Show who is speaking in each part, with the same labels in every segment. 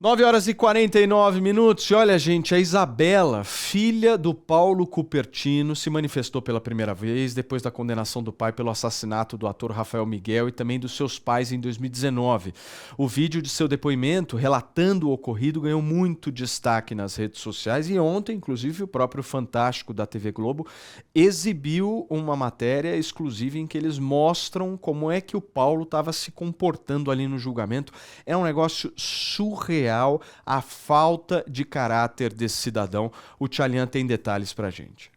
Speaker 1: 9h49. E olha, gente, a Isabela, filha do Paulo Cupertino, se manifestou pela primeira vez depois da condenação do pai pelo assassinato do ator Rafael Miguel e também dos seus pais em 2019. O vídeo de seu depoimento, relatando o ocorrido, ganhou muito destaque nas redes sociais e ontem, inclusive, o próprio Fantástico da TV Globo exibiu uma matéria exclusiva em que eles mostram como é que o Paulo estava se comportando ali no julgamento. É um negócio surreal. A falta de caráter desse cidadão. O Tchalian tem detalhes pra gente.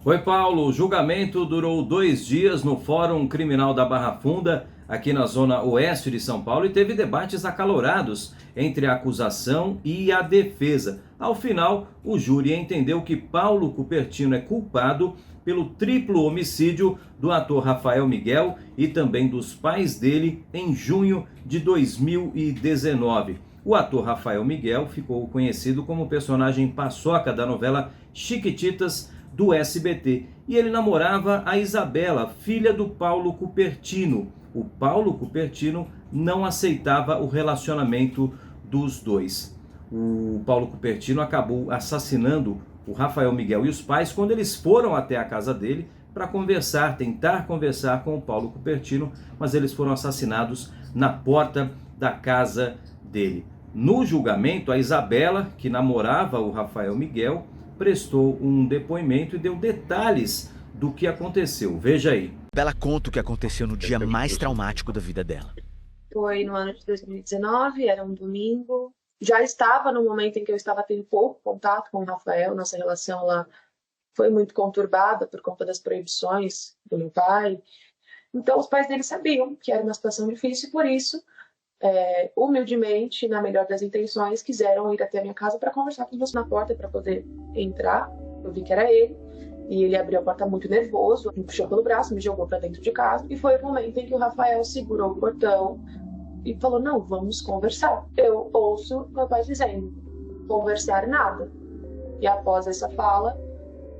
Speaker 2: Oi, Paulo. O julgamento durou 2 dias no Fórum Criminal da Barra Funda, aqui na zona oeste de São Paulo, e teve debates acalorados entre a acusação e a defesa. Ao final, o júri entendeu que Paulo Cupertino é culpado pelo triplo homicídio do ator Rafael Miguel e também dos pais dele em junho de 2019. O ator Rafael Miguel ficou conhecido como personagem paçoca da novela Chiquititas do SBT. E ele namorava a Isabela, filha do Paulo Cupertino. O Paulo Cupertino não aceitava o relacionamento dos dois. O Paulo Cupertino acabou assassinando o Rafael Miguel e os pais quando eles foram até a casa dele para tentar conversar com o Paulo Cupertino, mas eles foram assassinados na porta da casa dele. No julgamento, a Isabela, que namorava o Rafael Miguel, prestou um depoimento e deu detalhes do que aconteceu. Veja aí.
Speaker 3: Ela conta o que aconteceu no dia mais traumático da vida dela.
Speaker 4: Foi no ano de 2019, era um domingo. Já estava no momento em que eu estava tendo pouco contato com o Rafael. Nossa relação lá foi muito conturbada por conta das proibições do meu pai. Então, os pais dele sabiam que era uma situação difícil e, por isso, humildemente, na melhor das intenções, quiseram ir até a minha casa para conversar com você na porta para poder entrar. Eu vi que era ele e ele abriu a porta muito nervoso, me puxou pelo braço, me jogou para dentro de casa e foi o momento em que o Rafael segurou o portão e falou: não, vamos conversar. Eu ouço meu pai dizendo: conversar nada. E após essa fala,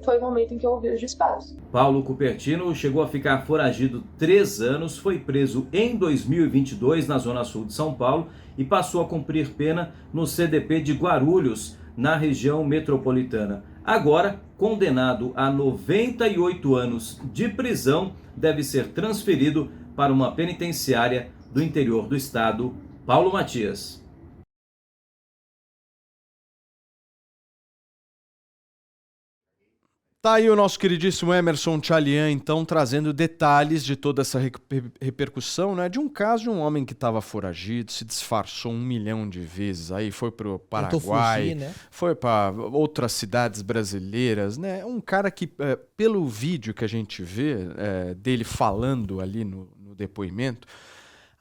Speaker 4: foi o momento em que eu ouvi os disparos.
Speaker 2: Paulo Cupertino chegou a ficar foragido 3 anos, foi preso em 2022 na Zona Sul de São Paulo e passou a cumprir pena no CDP de Guarulhos, na região metropolitana. Agora, condenado a 98 anos de prisão, deve ser transferido para uma penitenciária do interior do estado. Paulo Matias.
Speaker 1: Tá aí o nosso queridíssimo Emerson Tchalian, então, trazendo detalhes de toda essa repercussão, né? De um caso de um homem que estava foragido, se disfarçou 1 milhão de vezes, aí foi pro Paraguai,
Speaker 5: fugir, né?
Speaker 1: Foi para outras cidades brasileiras, né? Um cara que, pelo vídeo que a gente vê dele falando ali no depoimento,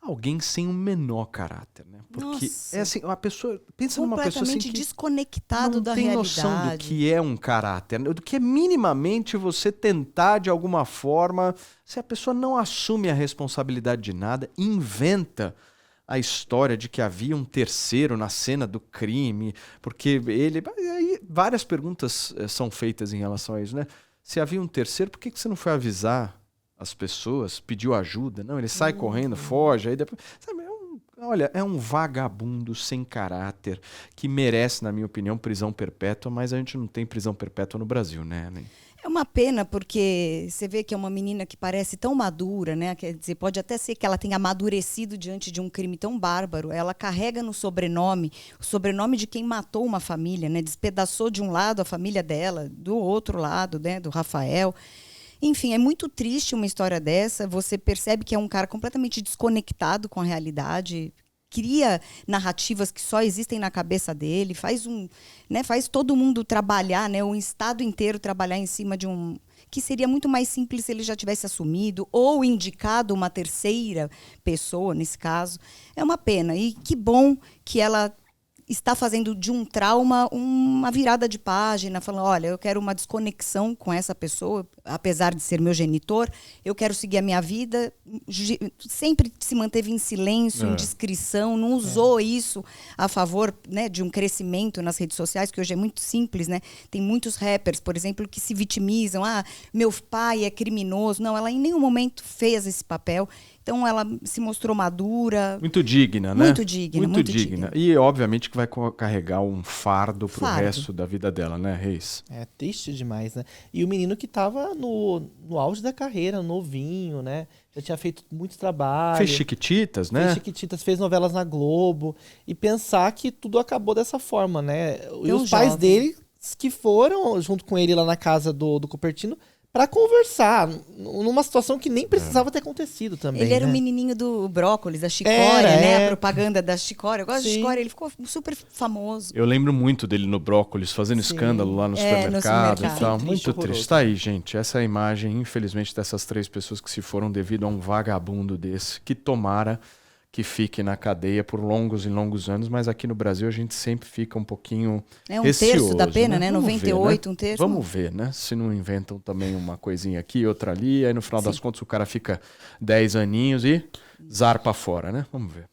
Speaker 1: alguém sem o menor caráter, né? Porque
Speaker 6: Nossa.
Speaker 1: é assim, uma pessoa, pensa numa pessoa assim
Speaker 6: Completamente
Speaker 1: que
Speaker 6: desconectado da
Speaker 1: não tem
Speaker 6: realidade.
Speaker 1: noção do que é um caráter, do que é minimamente você tentar de alguma forma, se a pessoa não assume a responsabilidade de nada, inventa a história de que havia um terceiro na cena do crime, porque ele... Aí várias perguntas são feitas em relação a isso, né? Se havia um terceiro, por que você não foi avisar as pessoas, pediu ajuda? Não, ele sai correndo, foge, aí depois... Sabe, olha, é um vagabundo sem caráter que merece, na minha opinião, prisão perpétua, mas a gente não tem prisão perpétua no Brasil, né?
Speaker 6: É uma pena, porque você vê que é uma menina que parece tão madura, né? Quer dizer, pode até ser que ela tenha amadurecido diante de um crime tão bárbaro. Ela carrega no sobrenome o sobrenome de quem matou uma família, né? Despedaçou de um lado a família dela, do outro lado, né? Do Rafael. Enfim, é muito triste uma história dessa. Você percebe que é um cara completamente desconectado com a realidade, cria narrativas que só existem na cabeça dele, faz todo mundo trabalhar, né, o estado inteiro trabalhar em cima de um... que seria muito mais simples se ele já tivesse assumido ou indicado uma terceira pessoa, nesse caso. É uma pena. E que bom que ela está fazendo de um trauma uma virada de página, falando: olha, eu quero uma desconexão com essa pessoa, apesar de ser meu genitor, eu quero seguir a minha vida. Sempre se manteve em silêncio, em discrição, não usou isso a favor, né, de um crescimento nas redes sociais, que hoje é muito simples, né? Tem muitos rappers, por exemplo, que se vitimizam: meu pai é criminoso. Não, ela em nenhum momento fez esse papel. Então ela se mostrou madura.
Speaker 1: Muito digna, né?
Speaker 6: Muito digna, muito digna.
Speaker 1: E obviamente que vai carregar um fardo pro resto da vida dela, né, Reis?
Speaker 5: É triste demais, né? E o menino que tava no auge da carreira, novinho, né? Já tinha feito muito trabalho.
Speaker 1: Fez Chiquititas, né?
Speaker 5: Fez Chiquititas, fez novelas na Globo. E pensar que tudo acabou dessa forma, né? E os pais dele que foram junto com ele lá na casa do Cupertino pra conversar, numa situação que nem precisava ter acontecido também.
Speaker 6: Ele era
Speaker 5: né?
Speaker 6: o menininho do brócolis, da chicória, né? A propaganda da chicória. Eu gosto de chicória, ele ficou super famoso.
Speaker 1: Eu lembro muito dele no brócolis, fazendo escândalo lá no supermercado e tal. Muito triste. Tá aí, gente. Essa é a imagem, infelizmente, dessas 3 pessoas que se foram devido a um vagabundo desse, que tomara que fique na cadeia por longos e longos anos, mas aqui no Brasil a gente sempre fica um pouquinho receoso,
Speaker 6: terço da pena, né? 98,
Speaker 1: ver, né?
Speaker 6: um terço.
Speaker 1: Vamos ver, né? Se não inventam também uma coisinha aqui, outra ali, aí no final das contas o cara fica 10 aninhos e zarpa fora, né? Vamos ver.